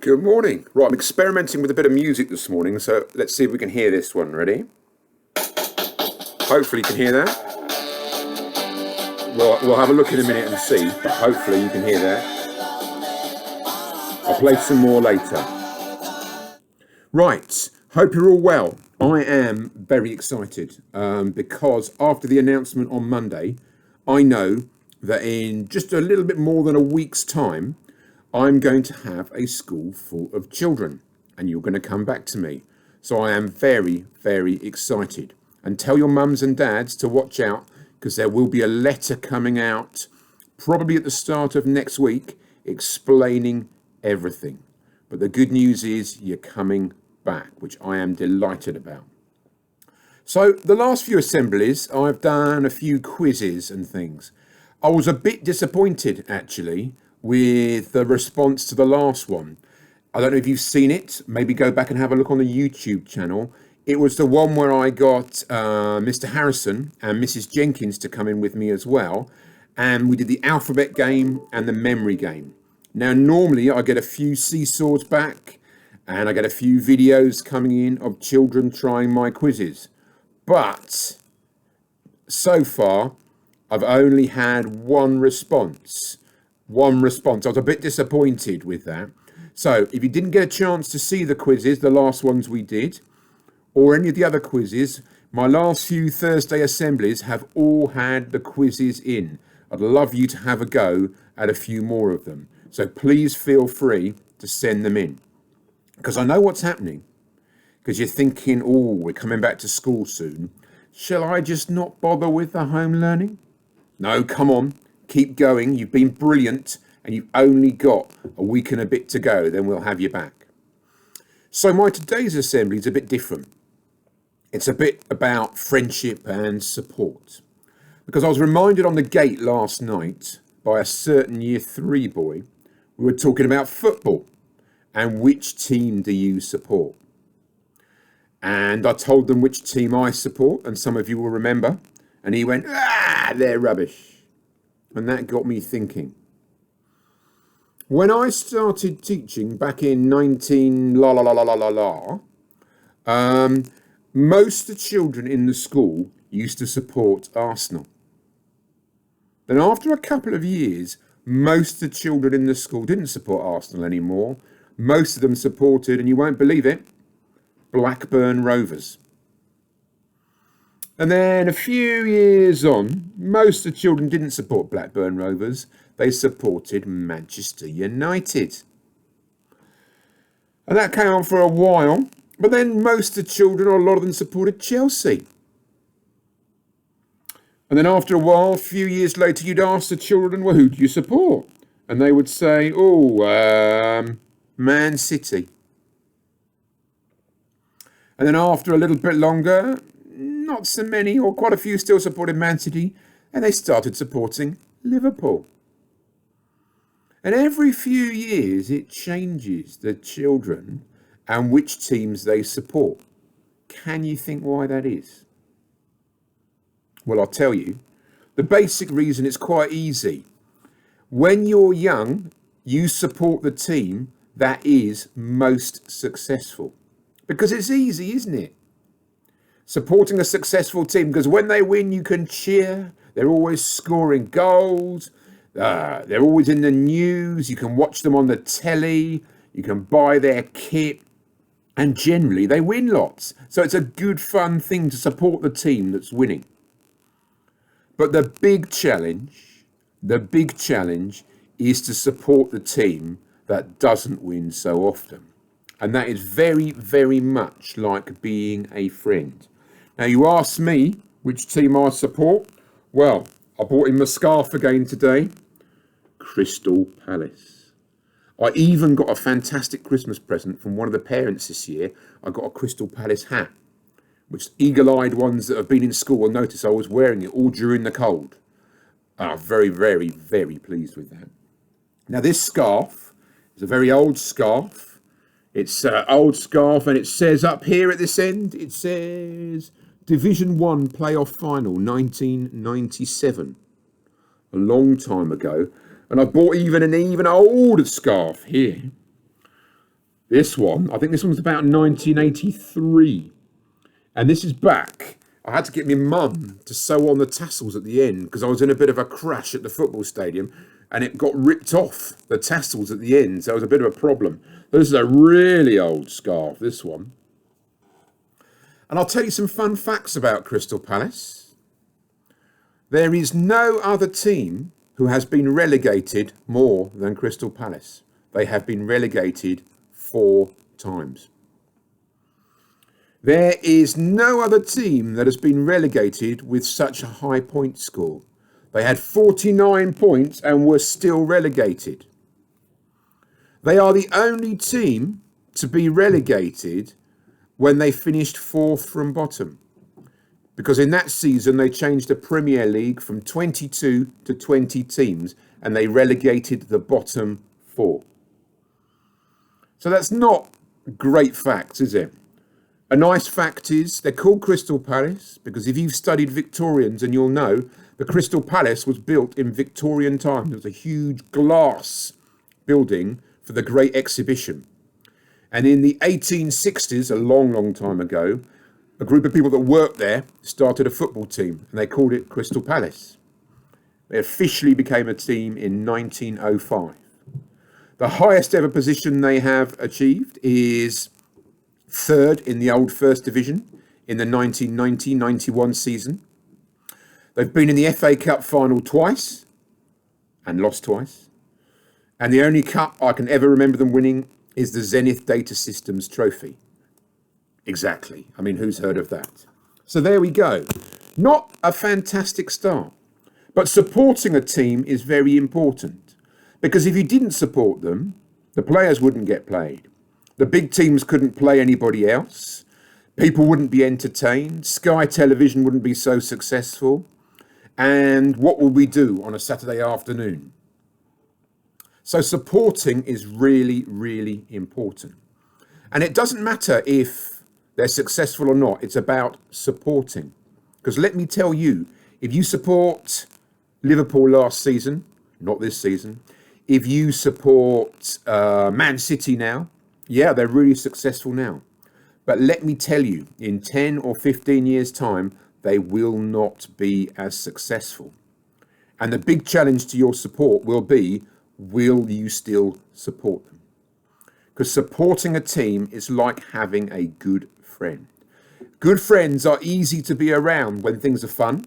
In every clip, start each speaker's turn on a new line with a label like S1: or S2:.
S1: Good morning. Right, I'm experimenting with a bit of music this morning, so let's see if we can hear this one. Ready? Hopefully you can hear that. We'll have a look in a minute and see, but hopefully you can hear that. I'll play some more later. Right, hope you're all well. I am very excited because after the announcement on Monday, I know that in just a little bit more than a week's time, I'm going to have a school full of children and you're going to come back to me. So I am very, very excited. And tell your mums and dads to watch out because there will be a letter coming out probably at the start of next week explaining everything. But the good news is you're coming back, which I am delighted about. So the last few assemblies, I've done a few quizzes and things. I was a bit disappointed actually with the response to the last one. I don't know if you've seen it. Maybe go back and have a look on the YouTube channel. It was the one where I got Mr. Harrison and Mrs. Jenkins to come in with me as well. And we did the alphabet game and the memory game. Now, normally I get a few seesaws back and I get a few videos coming in of children trying my quizzes. But so far, I've only had one response. I was a bit disappointed with that. So if you didn't get a chance to see the quizzes, the last ones we did, or any of the other quizzes, my last few Thursday assemblies have all had the quizzes in. I'd love you to have a go at a few more of them. So please feel free to send them in. Because I know what's happening. Because you're thinking, oh, we're coming back to school soon. Shall I just not bother with the home learning? No, come on. Keep going. You've been brilliant and you've only got a week and a bit to go. Then we'll have you back. So my today's assembly is a bit different. It's a bit about friendship and support. Because I was reminded on the gate last night by a certain year 3 boy. We were talking about football and which team do you support? And I told them which team I support, and some of you will remember. And he went, they're rubbish. And that got me thinking. When I started teaching back in 19 most of the children in the school used to support Arsenal. Then after a couple of years, most of the children in the school didn't support Arsenal anymore. Most of them supported, and you won't believe it, Blackburn Rovers. And then a few years on, most of the children didn't support Blackburn Rovers. They supported Manchester United. And that came on for a while. But then most of the children, or a lot of them, supported Chelsea. And then after a while, a few years later, you'd ask the children, well, who do you support? And they would say, Man City. And then after a little bit longer, not so many, or quite a few still supported Man City, and they started supporting Liverpool. And every few years it changes the children and which teams they support. Can you think why that is? Well, I'll tell you. The basic reason is quite easy. When you're young, you support the team that is most successful. Because it's easy, isn't it? Supporting a successful team, because when they win, you can cheer. They're always scoring goals. They're always in the news. You can watch them on the telly. You can buy their kit. And generally, they win lots. So it's a good, fun thing to support the team that's winning. But the big challenge is to support the team that doesn't win so often. And that is very, very much like being a friend. Now, you ask me which team I support. Well, I bought in my scarf again today. Crystal Palace. I even got a fantastic Christmas present from one of the parents this year. I got a Crystal Palace hat, which eagle-eyed ones that have been in school will notice I was wearing it all during the cold. I'm very, very, very pleased with that. Now, this scarf is a very old scarf. It's an old scarf, and it says up here at this end, it says Division 1 Playoff Final, 1997. A long time ago. And I bought even an even older scarf here. This one, I think this one's about 1983. And this is back. I had to get my mum to sew on the tassels at the end because I was in a bit of a crash at the football stadium and it got ripped off, the tassels at the end. So it was a bit of a problem. This is a really old scarf, this one. And I'll tell you some fun facts about Crystal Palace. There is no other team who has been relegated more than Crystal Palace. They have been relegated 4 times. There is no other team that has been relegated with such a high point score. They had 49 points and were still relegated. They are the only team to be relegated when they finished 4th from bottom. Because in that season they changed the Premier League from 22 to 20 teams and they relegated the bottom 4. So that's not great facts, is it? A nice fact is they're called Crystal Palace because if you've studied Victorians, and you'll know the Crystal Palace was built in Victorian times. It was a huge glass building for the Great Exhibition. And in the 1860s, a long, long time ago, a group of people that worked there started a football team and they called it Crystal Palace. They officially became a team in 1905. The highest ever position they have achieved is 3rd in the old First Division in the 1990-91 season. They've been in the FA Cup final twice and lost twice. And the only cup I can ever remember them winning is the Zenith Data Systems Trophy. Exactly. I mean, who's heard of that? So there we go. Not a fantastic start. But supporting a team is very important. Because if you didn't support them, the players wouldn't get played. The big teams couldn't play anybody else. People wouldn't be entertained. Sky Television wouldn't be so successful. And what will we do on a Saturday afternoon? So supporting is really, really important. And it doesn't matter if they're successful or not. It's about supporting. Because let me tell you, if you support Liverpool last season, not this season, if you support Man City now, yeah, they're really successful now. But let me tell you, in 10 or 15 years' time, they will not be as successful. And the big challenge to your support will be, will you still support them? Because supporting a team is like having a good friend. Good friends are easy to be around when things are fun.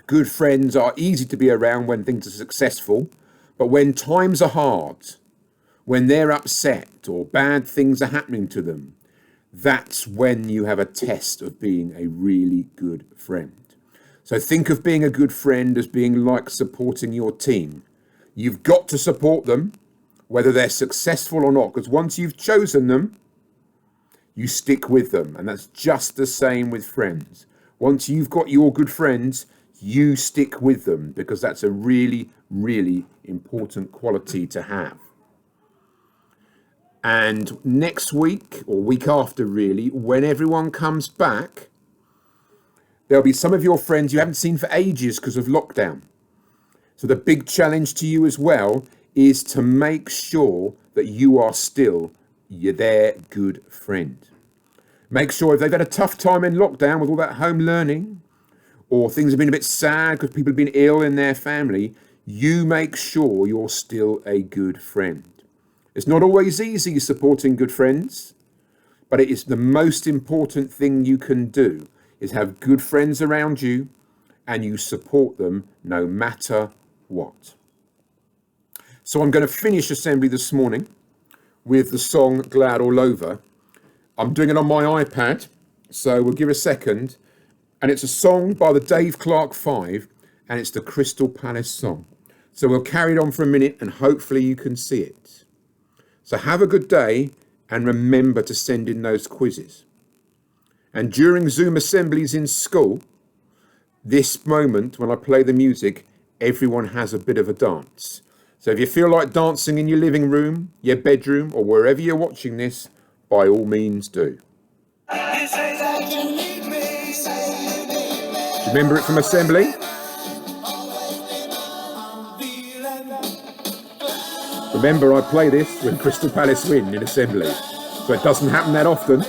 S1: Good friends are easy to be around when things are successful. But when times are hard, when they're upset or bad things are happening to them, that's when you have a test of being a really good friend. So think of being a good friend as being like supporting your team. You've got to support them, whether they're successful or not, because once you've chosen them, you stick with them. And that's just the same with friends. Once you've got your good friends, you stick with them, because that's a really, really important quality to have. And next week, or week after really, when everyone comes back, there'll be some of your friends you haven't seen for ages because of lockdown. So the big challenge to you as well is to make sure that you are still their good friend. Make sure if they've had a tough time in lockdown with all that home learning, or things have been a bit sad because people have been ill in their family, you make sure you're still a good friend. It's not always easy supporting good friends, but it is the most important thing you can do, is have good friends around you and you support them no matter what. So I'm going to finish assembly this morning with the song Glad All Over. I'm doing it on my iPad, so we'll give it a second. And it's a song by the Dave Clark 5, and it's the Crystal Palace song. So we'll carry it on for a minute and hopefully you can see it. So have a good day and remember to send in those quizzes. And during Zoom assemblies in school, this moment when I play the music, everyone has a bit of a dance. So if you feel like dancing in your living room, your bedroom, or wherever you're watching this, by all means do. Do you remember it from assembly? Remember, I play this when Crystal Palace win in assemblies, so it doesn't happen that often,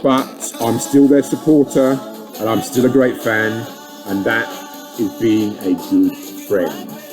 S1: but I'm still their supporter and I'm still a great fan, and that is being a good friend.